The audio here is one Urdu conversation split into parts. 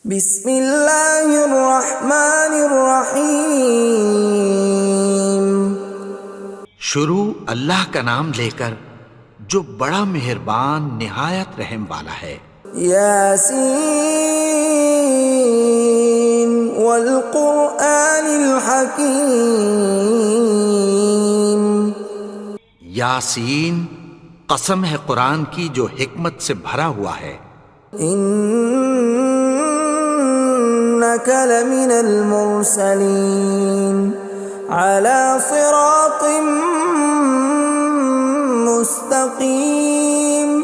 بسم اللہ الرحمن الرحیم۔ شروع اللہ کا نام لے کر جو بڑا مہربان نہایت رحم والا ہے۔ یاسین والقرآن الحکیم۔ یاسین، قسم ہے قرآن کی جو حکمت سے بھرا ہوا ہے۔ انک لمن المرسلین علی صراط مستقیم۔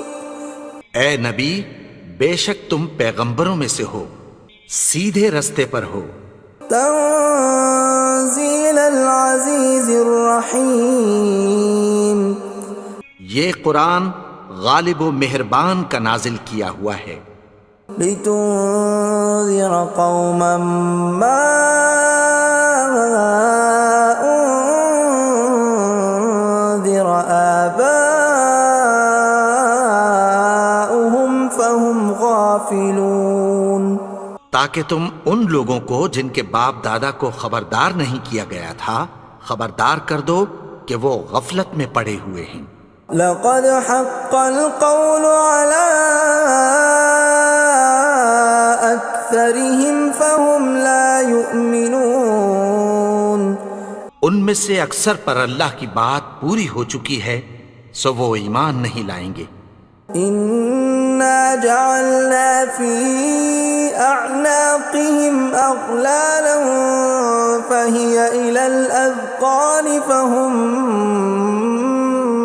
اے نبی، بے شک تم پیغمبروں میں سے ہو، سیدھے رستے پر ہو۔ تنزیل العزیز الرحیم۔ یہ قرآن غالب و مہربان کا نازل کیا ہوا ہے۔ لتنذر قوما ما انذر آباؤهم فهم غافلون۔ تاکہ تم ان لوگوں کو جن کے باپ دادا کو خبردار نہیں کیا گیا تھا خبردار کر دو کہ وہ غفلت میں پڑے ہوئے ہیں۔ لقد حق القول على أكثرهم فهم لا يؤمنون۔ ان میں سے اکثر پر اللہ کی بات پوری ہو چکی ہے سو وہ ایمان نہیں لائیں گے۔ إنا جعلنا في أعناقهم أغلالا فهي إلى الأذقان فهم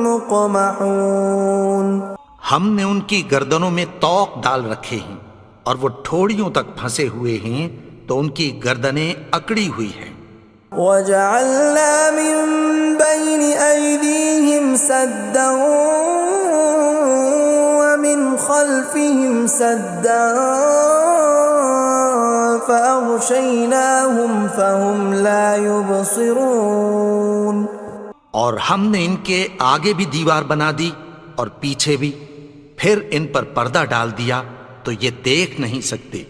مقمحون۔ ہم نے ان کی گردنوں میں طوق ڈال رکھے ہیں اور وہ ٹھوڑیوں تک پھنسے ہوئے ہیں تو ان کی گردنیں اکڑی ہوئی ہیں۔ وَجَعَلْنَا مِن بَيْنِ أَيْدِيهِمْ سَدًّا وَمِنْ خَلْفِهِمْ سَدًّا فَأَغْشَيْنَاهُمْ فَهُمْ لَا يُبْصِرُونَ۔ اور ہم نے ان کے آگے بھی دیوار بنا دی اور پیچھے بھی، پھر ان پر پردہ ڈال دیا تو یہ دیکھ نہیں سکتے۔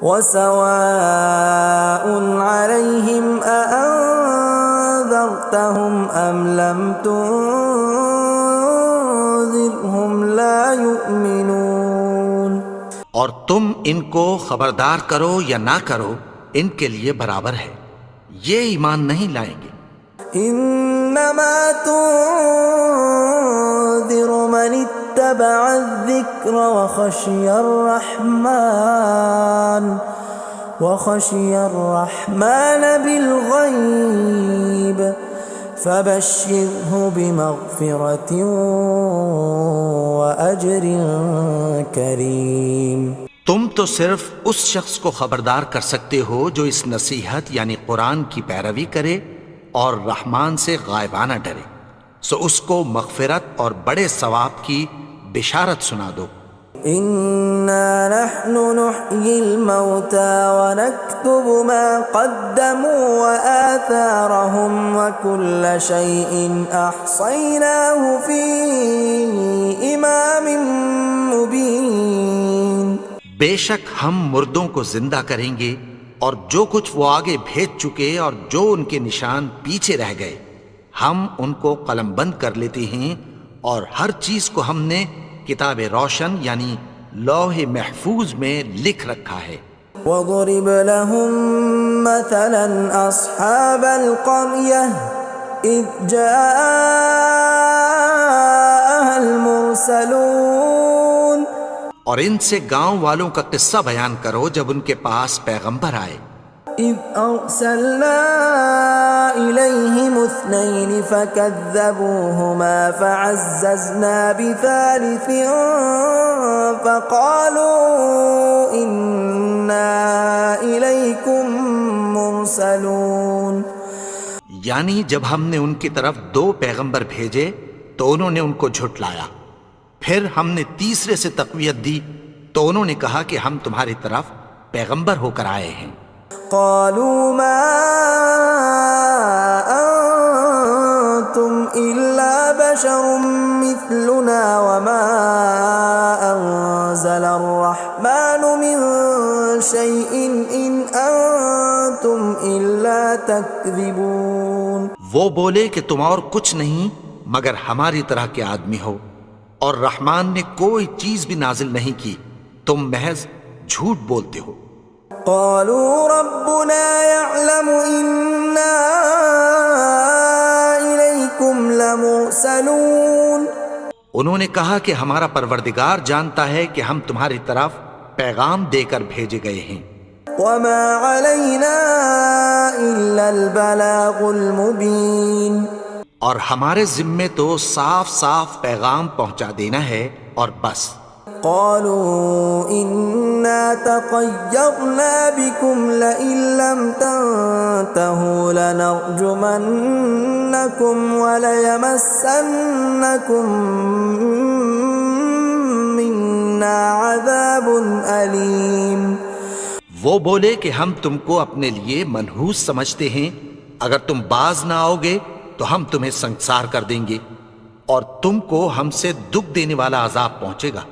وَسَوَاءٌ عَلَيْهِمْ أَأَنذَرْتَهُمْ أَمْ لَمْ تُنذِرْهُمْ لَا يُؤْمِنُونَ۔ اور تم ان کو خبردار کرو یا نہ کرو ان کے لیے برابر ہے، یہ ایمان نہیں لائیں گے۔ انما تنذر من اتبع الذکر وخشی الرحمن بالغیب فبشرہ بمغفرۃ واجر کریم۔ تم تو صرف اس شخص کو خبردار کر سکتے ہو جو اس نصیحت یعنی قرآن کی پیروی کرے اور رحمان سے غائبانہ ڈرے، سو اس کو مغفرت اور بڑے ثواب کی بشارت سنا دو۔ اِنَّا نَحْنُ نُحْيِي الْمَوْتَى وَنَكْتُبُ مَا قَدَّمُوا وَآثَارَهُمْ وَكُلَّ شَيْءٍ أَحْصَيْنَاهُ فِي إِمَامٍ مُبِينٍ۔ بے شک ہم مردوں کو زندہ کریں گے اور جو کچھ وہ آگے بھیج چکے اور جو ان کے نشان پیچھے رہ گئے ہم ان کو قلم بند کر لیتے ہیں، اور ہر چیز کو ہم نے کتاب روشن یعنی لوح محفوظ میں لکھ رکھا ہے۔ وَضُرِبَ لَهُم مَّثَلًا أَصْحَابَ الْقَرْيَةِ إِذْ جَاءَهَا الْمُرْسَلُونَ۔ اور ان سے گاؤں والوں کا قصہ بیان کرو جب ان کے پاس پیغمبر آئے۔ إِذْ أَرْسَلْنَا إِلَيْهِمُ اثْنَيْنِ فَكَذَّبُوهُمَا فَعَزَّزْنَا بِثَالِثٍ فَقَالُوا إِنَّا إِلَيْكُمْ مُرْسَلُونَ۔ یعنی جب ہم نے ان کی طرف 2 پیغمبر بھیجے تو انہوں نے ان کو جھٹلایا، پھر ہم نے تیسرے سے تقویت دی تو انہوں نے کہا کہ ہم تمہاری طرف پیغمبر ہو کر آئے ہیں۔ قالوا ما انتم الا بشر مثلنا وما انزل الرحمن من شيء إن أنتم إلا تكذبون. وہ بولے کہ تم اور کچھ نہیں مگر ہماری طرح کے آدمی ہو، اور رحمان نے کوئی چیز بھی نازل نہیں کی، تم محض جھوٹ بولتے ہو. قالوا ربنا يعلم إنا إليكم لمرسلون. انہوں نے کہا کہ ہمارا پروردگار جانتا ہے کہ ہم تمہاری طرف پیغام دے کر بھیجے گئے ہیں. وما علينا إلا البلاغ المبين. اور ہمارے ذمے تو صاف صاف پیغام پہنچا دینا ہے اور بس. قالوا إنا تطيرنا بكم لئن لم تنتهوا لنرجمنكم وليمسنكم منا عذاب أليم. وہ بولے کہ ہم تم کو اپنے لیے منحوس سمجھتے ہیں، اگر تم باز نہ آؤ گے تو ہم تمہیں سنسار کر دیں گے اور تم کو ہم سے دکھ دینے والا عذاب پہنچے گا.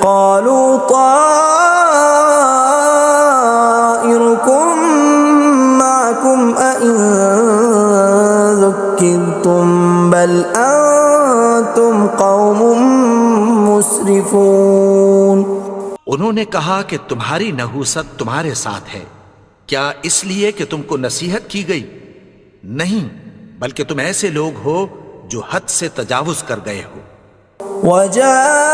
قالوا طائركم معكم أئن ذكرتم بل أنتم قوم مسرفون. انہوں نے کہا کہ تمہاری نحوست تمہارے ساتھ ہے، کیا اس لیے کہ تم کو نصیحت کی گئی؟ نہیں، بلکہ تم ایسے لوگ ہو جو حد سے تجاوز کر گئے ہو. وجاء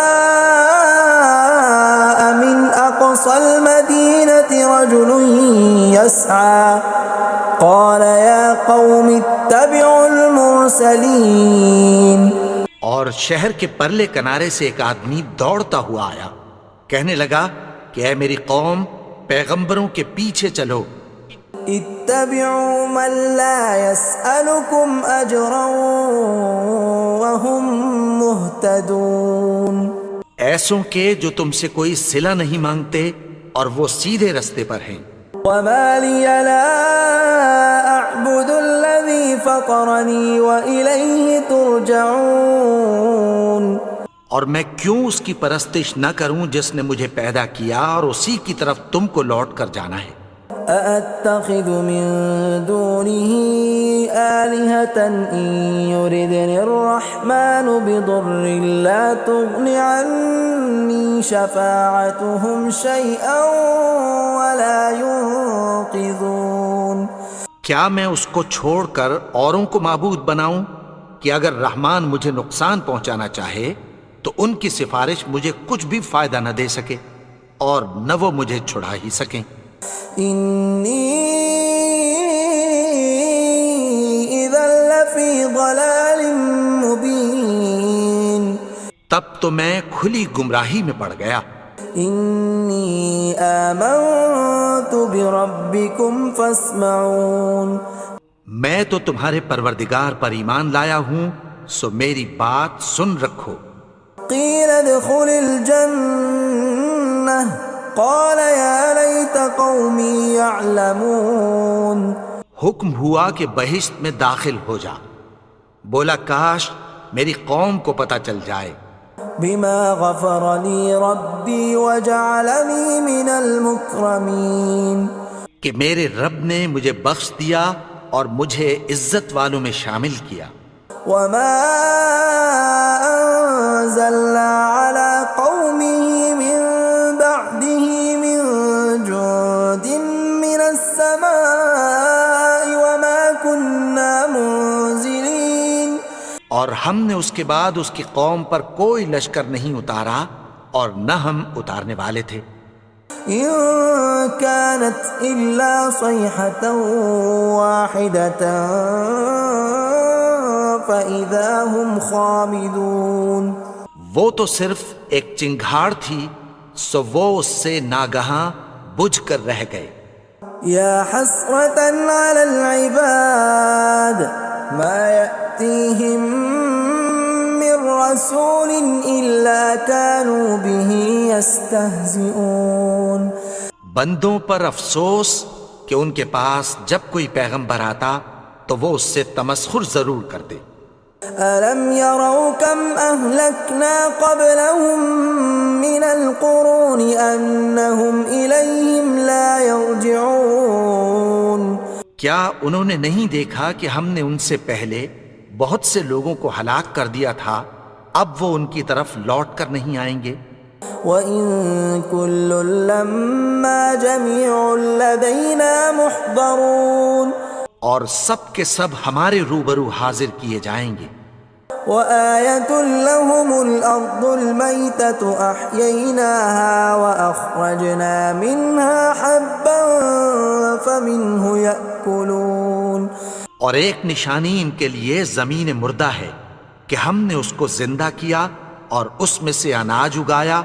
من أقصى المدينة رجل يسعى قال يا قوم اتبعوا المرسلين. اور شہر کے پرلے کنارے سے ایک آدمی دوڑتا ہوا آیا، کہنے لگا کہ اے میری قوم، پیغمبروں کے پیچھے چلو. اتبعوا من لا يسألكم أجرا وهم مهتدون. ایسوں کے جو تم سے کوئی صلہ نہیں مانگتے اور وہ سیدھے رستے پر ہیں. وما لي لا أعبد الذي فطرني وإليه ترجعون. اور میں کیوں اس کی پرستش نہ کروں جس نے مجھے پیدا کیا اور اسی کی طرف تم کو لوٹ کر جانا ہے. أأتخذ من دونه آلهة إن يردني الرحمن بضر لا تغن عني شفاعتهم شيئا ولا ينقذون. کیا میں اس کو چھوڑ کر اوروں کو معبود بناؤں کہ اگر رحمان مجھے نقصان پہنچانا چاہے تو ان کی سفارش مجھے کچھ بھی فائدہ نہ دے سکے اور نہ وہ مجھے چھڑا ہی سکیں. إني إذا لفي ضلال مبين. تب تو میں کھلی گمراہی میں پڑ گیا. إني آمنت بربكم فاسمعون. میں تو تمہارے پروردگار پر ایمان لایا ہوں، سو میری بات سن رکھو. قيل ادخل الجنة قال يا ليت قومي يعلمون. حکم ہوا کہ بہشت میں داخل ہو جا. بولا کاش میری قوم کو پتہ چل جائے. بما غفر لي ربي وجعلني من المكرمين. کہ میرے رب نے مجھے بخش دیا اور مجھے عزت والوں میں شامل کیا. وما أنزلنا على قومه من بعده من جند من السماء وما كنا منزلين. اور ہم نے اس کے بعد اس کی قوم پر کوئی لشکر نہیں اتارا اور نہ ہم اتارنے والے تھے. إن كانت إلا صيحة واحدة فإذا هم خامدون. وہ تو صرف ایک چنگھاڑ تھی، سو وہ اس سے ناگہاں بجھ کر رہ گئے. يا حسرة على العباد ما يأتيهم من رسول إلا كانوا به يستهزئون. بندوں پر افسوس کہ ان کے پاس جب کوئی پیغمبر آتا تو وہ اس سے تمسخر ضرور کرتے. ألم يروا كم أهلكنا قبلهم من القرون أنهم إليهم لا يرجعون کیا انہوں نے نہیں دیکھا کہ ہم نے ان سے پہلے بہت سے لوگوں کو ہلاک کر دیا تھا، اب وہ ان کی طرف لوٹ کر نہیں آئیں گے؟ وَإِن كُلٌّ لَّمَّا جَمِيعٌ لَّدَيْنَا مُحْضَرُونَ اور سب کے سب ہمارے روبرو حاضر کیے جائیں گے۔ وَآيَةٌ لَّهُمُ الْأَرْضُ الْمَيْتَةُ أَحْيَيْنَاهَا وَأَخْرَجْنَا مِنْهَا حَبًّا فَمِنْهُ يَأْكُلُونَ اور ایک نشانی ان کے لیے زمین مردہ ہے کہ ہم نے اس کو زندہ کیا اور اس میں سے اناج اگایا،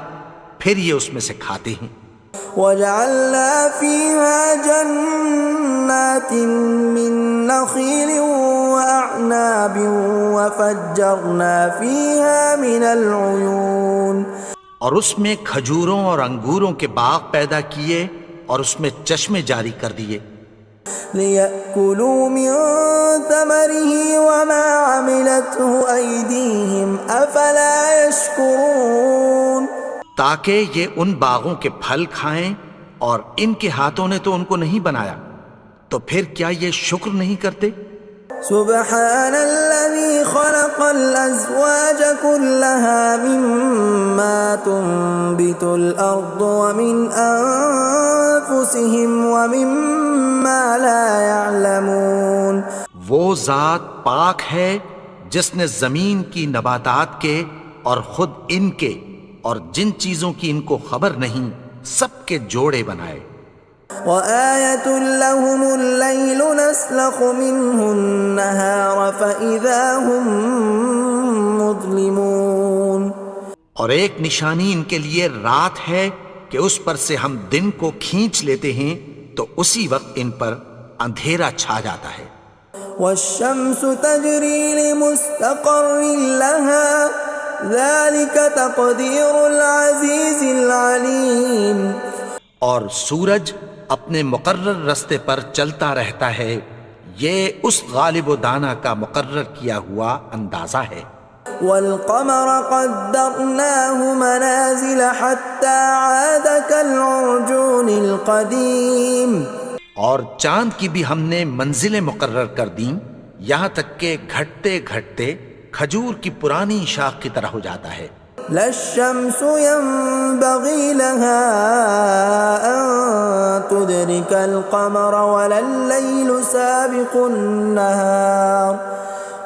پھر یہ اس میں سے کھاتے ہیں۔ وَجَعَلْنَا فِيهَا جَنَّاتٍ مِّن نَّخِيلٍ وَأَعْنَابٍ وَفَجَّرْنَا فِيهَا مِنَ الْعُيُونِ اور اس میں کھجوروں اور انگوروں کے باغ پیدا کیے اور اس میں چشمے جاری کر دیے، لِيَأْكُلُوا مِن ثَمَرِهِ وَمَا عَمِلَتْهُ أَيْدِيهِمْ أَفَلَا يَشْكُرُونَ تاکہ یہ ان باغوں کے پھل کھائیں، اور ان کے ہاتھوں نے تو ان کو نہیں بنایا، تو پھر کیا یہ شکر نہیں کرتے؟ سبحان الذي خلق الأزواج كلها مما تنبت الأرض ومن أنفسهم ومما لا يعلمون وہ ذات پاک ہے جس نے زمین کی نباتات کے اور خود ان کے اور جن چیزوں کی ان کو خبر نہیں سب کے جوڑے بنائے۔ وآية لهم الليل نسلخ منه النهار فإذا هم مظلمون اور ایک نشانی ان کے لیے رات ہے کہ اس پر سے ہم دن کو کھینچ لیتے ہیں تو اسی وقت ان پر اندھیرا چھا جاتا ہے۔ والشمس تجري لمستقر لها ذلك تقدير العزيز العليم اور سورج اپنے مقرر رستے پر چلتا رہتا ہے، یہ اس غالب و دانا کا مقرر کیا ہوا اندازہ ہے۔ والقمر قدرناه منازل حتى عاد كالعرجون القديم اور چاند کی بھی ہم نے منزلیں مقرر کر دیں، یہاں تک کہ گھٹتے گھٹتے کھجور کی پرانی شاخ کی طرح ہو جاتا ہے۔ لا الشمس ينبغي لها أن تدرك القمر ولا الليل سابق النهار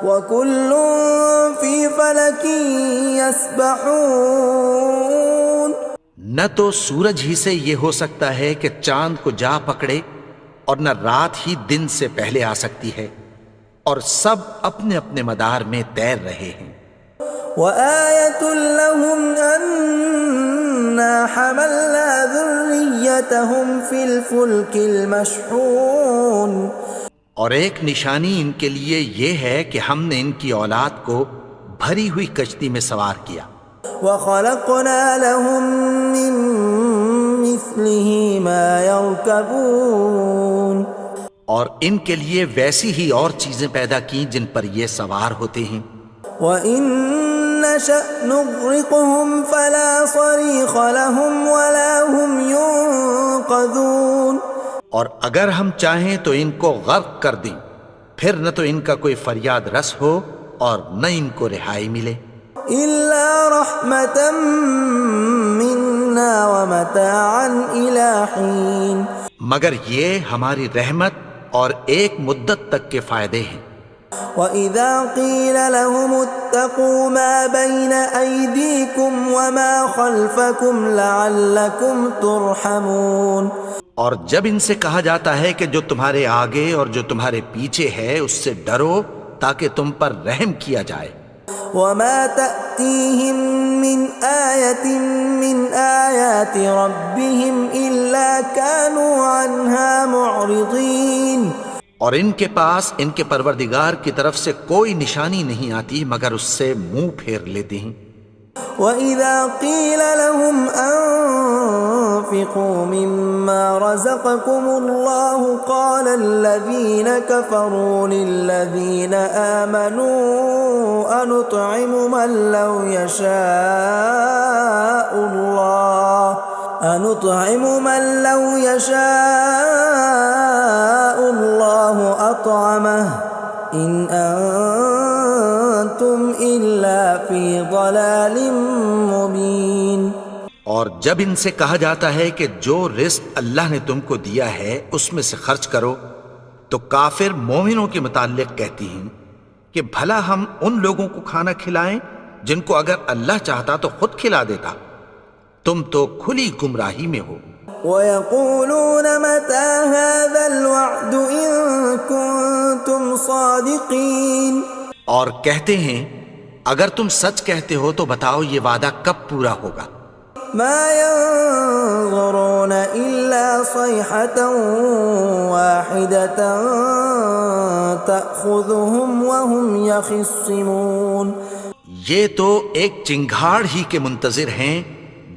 وكل في فلك يسبحون نہ تو سورج ہی سے یہ ہو سکتا ہے کہ چاند کو جا پکڑے، اور نہ رات ہی دن سے پہلے آ سکتی ہے، اور سب اپنے اپنے مدار میں تیر رہے ہیں۔ وآية لهم أنا حملنا ذريتهم في الفلك المشحون اور ایک نشانی ان کے لیے یہ ہے کہ ہم نے ان کی اولاد کو بھری ہوئی کشتی میں سوار کیا۔ وخلقنا لهم من مثله ما يركبون اور ان کے لیے ویسی ہی اور چیزیں پیدا کی جن پر یہ سوار ہوتے ہیں۔ وَإِن نَّشَأْ نُغْرِقْهُمْ فَلَا صَرِيخَ لَهُمْ وَلَا هُمْ يُنقَذُونَ اور اگر ہم چاہیں تو ان کو غرق کر دیں، پھر نہ تو ان کا کوئی فریاد رس ہو اور نہ ان کو رہائی ملے۔ إِلَّا رَحْمَةً مِّنَّا وَمَتَاعًا إِلَىٰ حِينٍ مگر یہ ہماری رحمت اور ایک مدت تک کے فائدے ہیں۔ وَإِذَا قِيلَ لَهُمُ اتَّقُوا مَا بَيْنَ أَيْدِيكُمْ وَمَا خَلْفَكُمْ لَعَلَّكُمْ تُرْحَمُونَ اور جب ان سے کہا جاتا ہے کہ جو تمہارے آگے اور جو تمہارے پیچھے ہے اس سے ڈرو تاکہ تم پر رحم کیا جائے۔ وَمَا تَأْتِيهِم مِّنْ آيَةٍ مِّنْ آيَاتِ رَبِّهِمْ إِلَّا كَانُوا عَنْهَا مُعْرِضِينَ اور ان کے پاس ان کے پروردگار کی طرف سے کوئی نشانی نہیں آتی مگر اس سے منہ پھیر لیتے ہیں۔ وَإِذَا قِيلَ لَهُمْ أَنفِقُوا مِمَّا رَزَقَكُمُ اللَّهُ قَالَ الَّذِينَ كَفَرُوا لِلَّذِينَ آمَنُوا أَنُطْعِمُ مَن لَّوْ يَشَاءُ اللَّهُ أَطْعَمَهُ إِنْ أَنتُمْ إِلَّا فِي ضَلَالٍ مُبِينٍ۔ اور جب ان سے کہا جاتا ہے کہ جو رزق اللہ نے تم کو دیا ہے اس میں سے خرچ کرو، تو کافر مومنوں کے متعلق کہتی ہیں کہ بھلا ہم ان لوگوں کو کھانا کھلائیں جن کو اگر اللہ چاہتا تو خود کھلا دیتا، تم تو کھلی گمراہی میں ہو۔ وَيَقُولُونَ مَتَى هَذَا الْوَعْدُ إِن كُنتُمْ صَادِقِينَ، اور کہتے ہیں اگر تم سچ کہتے ہو تو بتاؤ یہ وعدہ کب پورا ہوگا۔ مَا يَنظُرُونَ إِلَّا صَيْحَةً وَاحِدَةً تَأْخُذُهُمْ وَهُمْ يَخِصِّمُونَ، یہ تو ایک چنگھاڑ ہی کے منتظر ہیں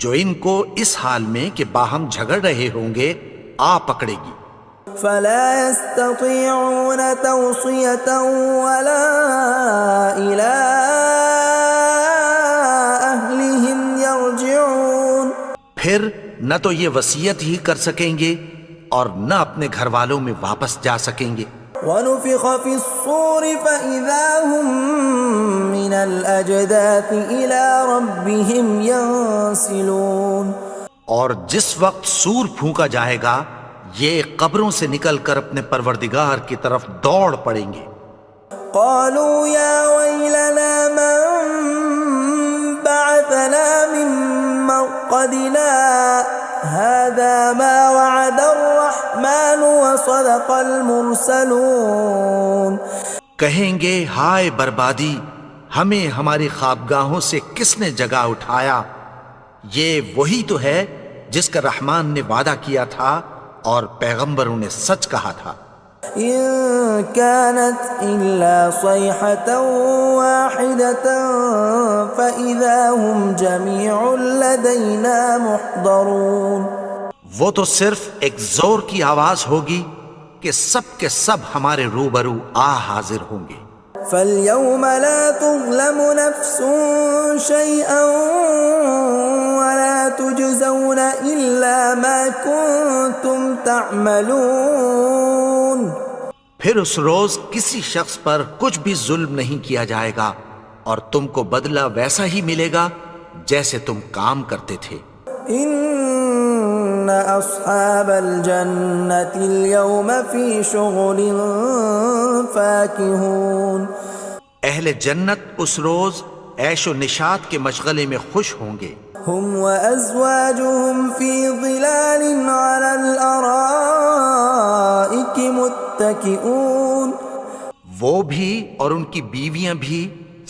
جو ان کو اس حال میں کہ باہم جھگڑ رہے ہوں گے آ پکڑے گی۔ فَلَا يَسْتَطِيعُونَ تَوْصِيَةً وَلَا إِلَىٰ أَهْلِهِمْ يَرْجِعُونَ، پھر نہ تو یہ وصیت ہی کر سکیں گے اور نہ اپنے گھر والوں میں واپس جا سکیں گے۔ وَنُفِخَ فِي الصُّورِ فَإِذَا هُم مِّنَ الْأَجْدَاثِ إِلَىٰ رَبِّهِمْ يَنسِلُونَ، اور جس وقت سور پھونکا جائے گا یہ قبروں سے نکل کر اپنے پروردگار کی طرف دوڑ پڑیں گے۔ قَالُوا يَا وَيْلَنَا مَن بَعَثَنَا مِن مَّرْقَدِنَا هَٰذَا مَا وَعَدَ الرَّحْمَٰنُ وَصَدَقَ الْمُرْسَلُونَ، کہیں گے ہائے بربادی، ہمیں ہماری خوابگاہوں سے کس نے جگا اٹھایا، یہ وہی تو ہے جس کا رحمان نے وعدہ کیا تھا اور پیغمبروں نے سچ کہا تھا۔ إِن كَانَتْ إِلَّا صَيْحَةً وَاحِدَةً فَإِذَا هُمْ جَمِيعٌ لَدَيْنَا مُحْضَرُونَ، وہ تو صرف ایک زور کی آواز ہوگی کہ سب کے سب ہمارے روبرو آ حاضر ہوں گے۔ فَالْيَوْمَ لَا تُظْلَمُ نَفْسٌ شَيْئًا وَلَا تُجْزَوْنَ إِلَّا مَا كُنتُمْ تَعْمَلُونَ، پھر اس روز کسی شخص پر کچھ بھی ظلم نہیں کیا جائے گا اور تم کو بدلہ ویسا ہی ملے گا جیسے تم کام کرتے تھے۔ إِنَّ أَصْحَابَ الْجَنَّةِ الْيَوْمَ فِي شُغُلٍ فَاكِهُونَ، اہل جنت اس روز عیش و نشاط کے مشغلے میں خوش ہوں گے۔ هُمْ وَأَزْوَاجُهُمْ فِي ظِلَالٍ عَلَى الْأَرَائِكِ مُتَّكِئُونَ، وہ بھی اور ان کی بیویاں بھی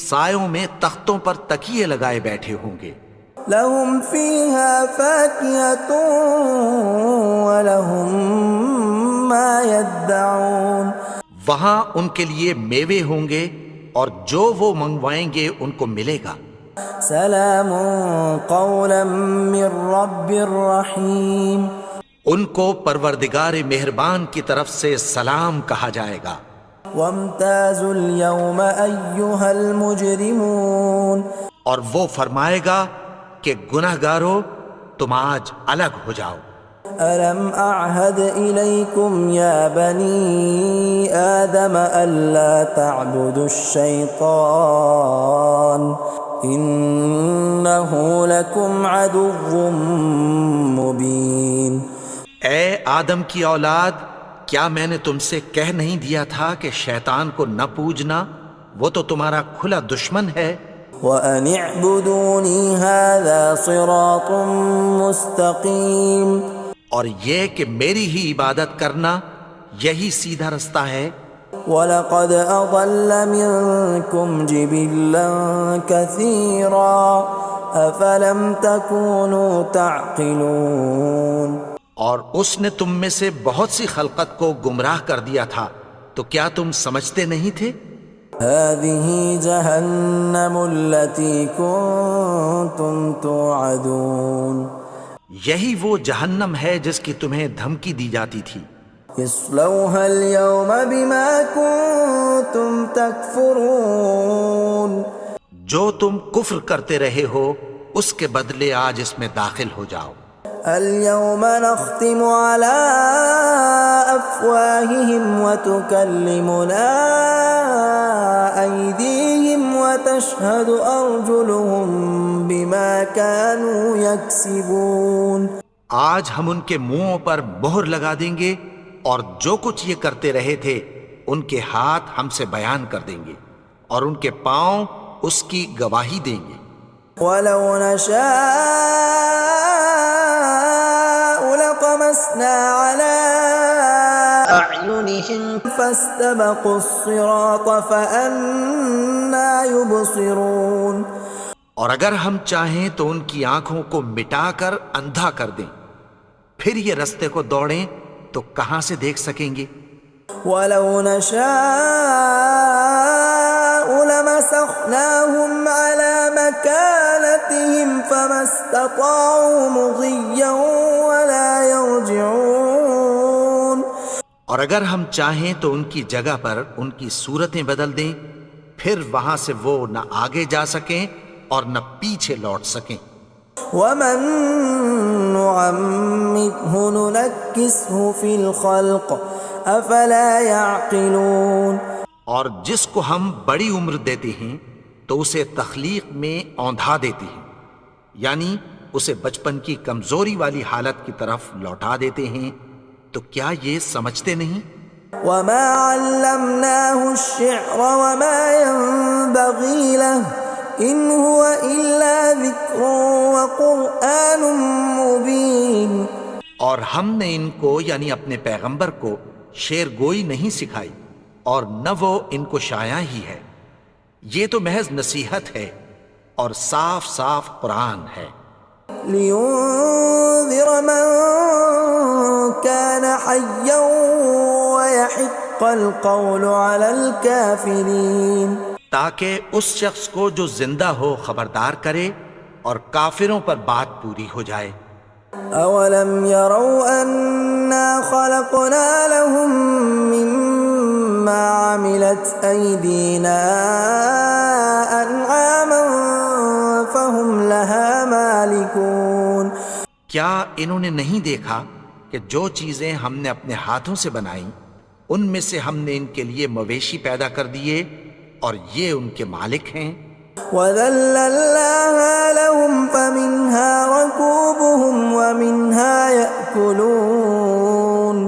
سایوں میں تختوں پر تکیے لگائے بیٹھے ہوں گے۔ لَهُمْ فِيهَا فَاكِهَةٌ وَلَهُمْ مَا يَدَّعُونَ، وہاں ان کے لیے میوے ہوں گے اور جو وہ منگوائیں گے ان کو ملے گا۔ سلام قولا من رب الرحیم، ان کو پروردگار مہربان کی طرف سے سلام کہا جائے گا۔ وامتازوا اليوم ایھا المجرمون، اور وہ فرمائے گا کہ گنہگارو تم آج الگ ہو جاؤ۔ ألم أعهد إليكم يا بني آدم ألا تعبدوا الشيطان إنه لكم عدو مبين۔ اے آدم کی اولاد، کیا میں نے تم سے کہہ نہیں دیا تھا کہ شیطان کو نہ پوجنا، وہ تو تمہارا کھلا دشمن ہے۔ وَأَنِ اعْبُدُونِي هَذَا صِرَاطٌ مُسْتَقِيمٌ، اور یہ کہ میری ہی عبادت کرنا یہی سیدھا رستہ ہے۔ وَلَقَدْ أَضَلَّ مِنكُمْ جِبِلًّا كَثِيرًا أَفَلَمْ تَكُونُوا تَعْقِلُونَ، اور اس نے تم میں سے بہت سی خلقت کو گمراہ کر دیا تھا، تو کیا تم سمجھتے نہیں تھے؟ هذه جهنم التي كنتم توعدون یہی وہ جہنم ہے جس کی تمہیں دھمکی دی جاتی تھی. اصلوها اليوم بما كنتم تكفرون جو تم کفر کرتے رہے ہو اس کے بدلے آج اس میں داخل ہو جاؤ. اليوم نختم على أفواههم وتكلمنا أيديهم وتشهد أرجلهم بما كانوا يكسبون. آج ہم ان کے منہوں پر مہر لگا دیں گے اور جو کچھ یہ کرتے رہے تھے ان کے ہاتھ ہم سے بیان کر دیں گے اور ان کے پاؤں اس کی گواہی دیں گے. وَلَوْ نَشَاءُ لَطَمَسْنَا عَلَىٰ أَعْيُنِهِمْ فَاسْتَبَقُوا الصِّرَاطَ فَأَنَّىٰ يُبْصِرُونَ. اور اگر ہم چاہیں تو ان کی آنکھوں کو مٹا کر اندھا کر دیں، پھر یہ رستے کو دوڑیں تو کہاں سے دیکھ سکیں گے. وَلَوْ نَشَاءُ لَمَسَخْنَاهُمْ عَلَىٰ مَكَانَتِهِمْ فَمَا اسْتَطَاعُوا مُضِيًّا وَلَا يَرْجِعُونَ. اور اگر ہم چاہیں تو ان کی جگہ پر ان کی صورتیں بدل دیں، پھر وہاں سے وہ نہ آگے جا سکیں اور نہ پیچھے لوٹ سکیں. وَمَن نُّعَمِّرْهُ نُنَكِّسْهُ فِي الْخَلْقِ أَفَلَا يَعْقِلُونَ. اور جس کو ہم بڑی عمر دیتے ہیں تو اسے تخلیق میں اوندھا دیتے ہیں، یعنی اسے بچپن کی کمزوری والی حالت کی طرف لوٹا دیتے ہیں. تو کیا یہ سمجھتے نہیں؟ وَمَا عَلَّمْنَاهُ الشِّعْرَ وَمَا يَنبَغِي لَهُ إِنْ هُوَ إِلَّا ذِكْرٌ وَقُرْآنٌ مُبِينٌ. اور ہم نے ان کو یعنی اپنے پیغمبر کو شعر گوئی نہیں سکھائی اور نہ وہ ان کو شایع ہی ہے، یہ تو محض نصیحت ہے اور صاف صاف قرآن ہے. لِيُنذِرَ مَن كَانَ حَيًّا وَيَحِقَّ الْقَوْلُ عَلَى الْكَافِرِينَ. تاکہ اس شخص کو جو زندہ ہو خبردار کرے اور کافروں پر بات پوری ہو جائے. أَوَلَمْ يَرَوْا أَنَّا خَلَقْنَا لَهُم مِّمَّا عَمِلَتْ أَيْدِينَا أَنْعَامًا فَهُمْ لَهَا مَالِكُونَ. کیا انہوں نے نہیں دیکھا کہ جو چیزیں ہم نے اپنے ہاتھوں سے بنائیں ان میں سے ہم نے ان کے لیے مویشی پیدا کر دیے اور یہ ان کے مالک ہیں. وَذَلَّلْنَاهَا لَهُمْ فَمِنْهَا رَكُوبُهُمْ وَمِنْهَا يَأْكُلُونَ.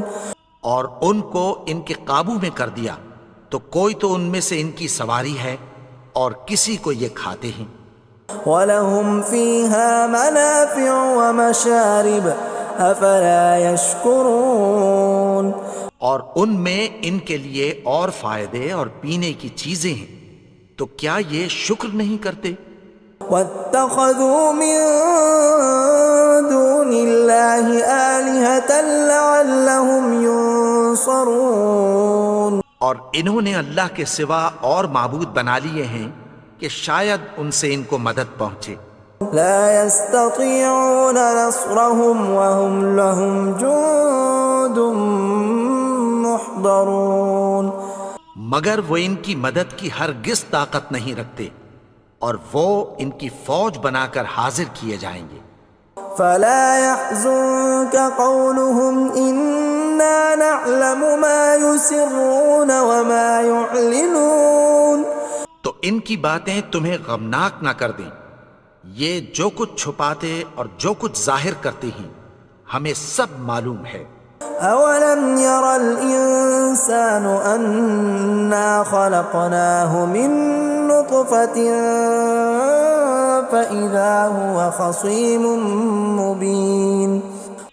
اور ان کو ان کے قابو میں کر دیا تو کوئی تو ان میں سے ان کی سواری ہے اور کسی کو یہ کھاتے ہیں. وَلَهُمْ فِيهَا مَنَافِعُ وَمَشَارِبُ أَفَلَا يَشْكُرُونَ. اور ان میں ان کے لیے اور فائدے اور پینے کی چیزیں ہیں، تو کیا یہ شکر نہیں کرتے؟ وَاتَّخَذُوا مِن دُونِ اللَّهِ آلِهَةً لَعَلَّهُمْ يُنصَرُونَ. اور انہوں نے اللہ کے سوا اور معبود بنا لیے ہیں کہ شاید ان سے ان کو مدد پہنچے. لا يستطيعون نصرهم وهم لهم جند محضرون. مگر وہ ان کی مدد کی ہرگز طاقت نہیں رکھتے اور وہ ان کی فوج بنا کر حاضر کیے جائیں گے. فلا يحزنك قولهم إنا نعلم ما يسرون وما يعلنون. تو ان کی باتیں تمہیں غمناک نہ کر دیں، یہ جو کچھ چھپاتے اور جو کچھ ظاہر کرتے ہیں ہمیں سب معلوم ہے. أولم ير الإنسان أنا خلقناه من نطفة فإذا هو خصيم مبين.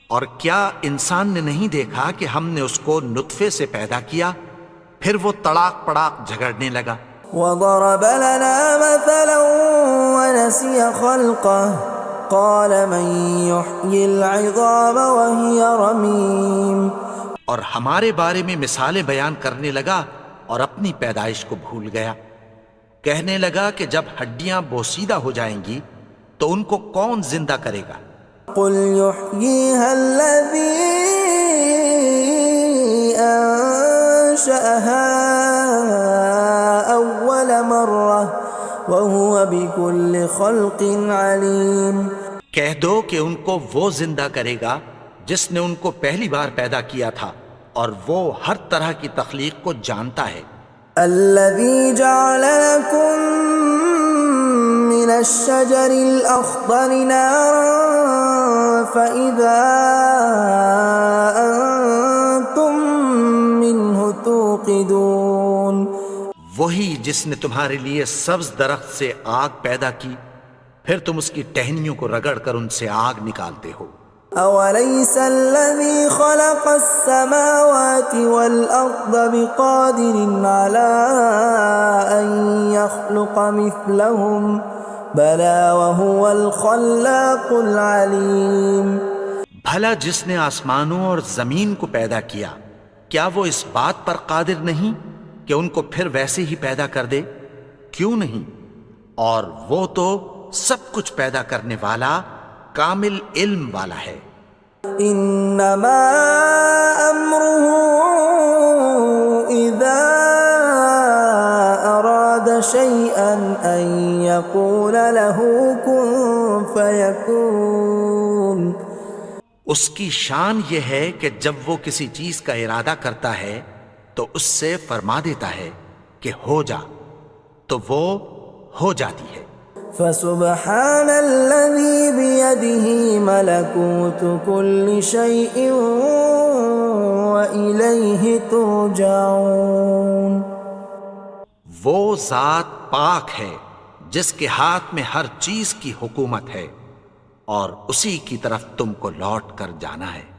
اور کیا انسان نے نہیں دیکھا کہ ہم نے اس کو نطفے سے پیدا کیا پھر وہ تڑاک پڑاک جھگڑنے لگا. وضرب لنا مثلا ونسي خلقه قال من يحيي العظام وهي رميم. اور ہمارے بارے میں مثالیں بیان کرنے لگا اور اپنی پیدائش کو بھول گیا. کہنے لگا کہ جب ہڈیاں بوسیدہ ہو جائیں گی تو ان کو کون زندہ کرے گا؟ قل يحييها الذي أنشأها أول مرة وهو بكل خلق عليم۔ کہہ دو کہ ان کو وہ زندہ کرے گا جس نے ان کو پہلی بار پیدا کیا تھا اور وہ ہر طرح کی تخلیق کو جانتا ہے۔ الذي جعل لكم من الشجر الأخضر نارا فإذا أنتم منه توقدون۔ وہی جس نے تمہارے لیے سبز درخت سے آگ پیدا کی، پھر تم اس کی ٹہنیوں کو رگڑ کر ان سے آگ نکالتے ہو۔ أوليس الذي خلق السماوات والأرض بقادر على أن يخلق مثلهم بلى وهو الخلاق العليم۔ بھلا جس نے آسمانوں اور زمین کو پیدا کیا، کیا وہ اس بات پر قادر نہیں کہ ان کو پھر ویسے ہی پیدا کر دے؟ کیوں نہیں؟ اور وہ تو سب کچھ پیدا کرنے والا، کامل علم والا ہے۔ انما امره اذا اراد شيئا ان يقول له كن فيكون۔ اس کی شان یہ ہے کہ جب وہ کسی چیز کا ارادہ کرتا ہے تو اس سے فرما دیتا ہے کہ ہو جا، تو وہ ہو جاتی ہے۔ فسبحان الذي بيده ملكوت كل شيء وإليه ترجعون۔ وہ ذات پاک ہے جس کے ہاتھ میں ہر چیز کی حکومت ہے اور اسی کی طرف تم کو لوٹ کر جانا ہے۔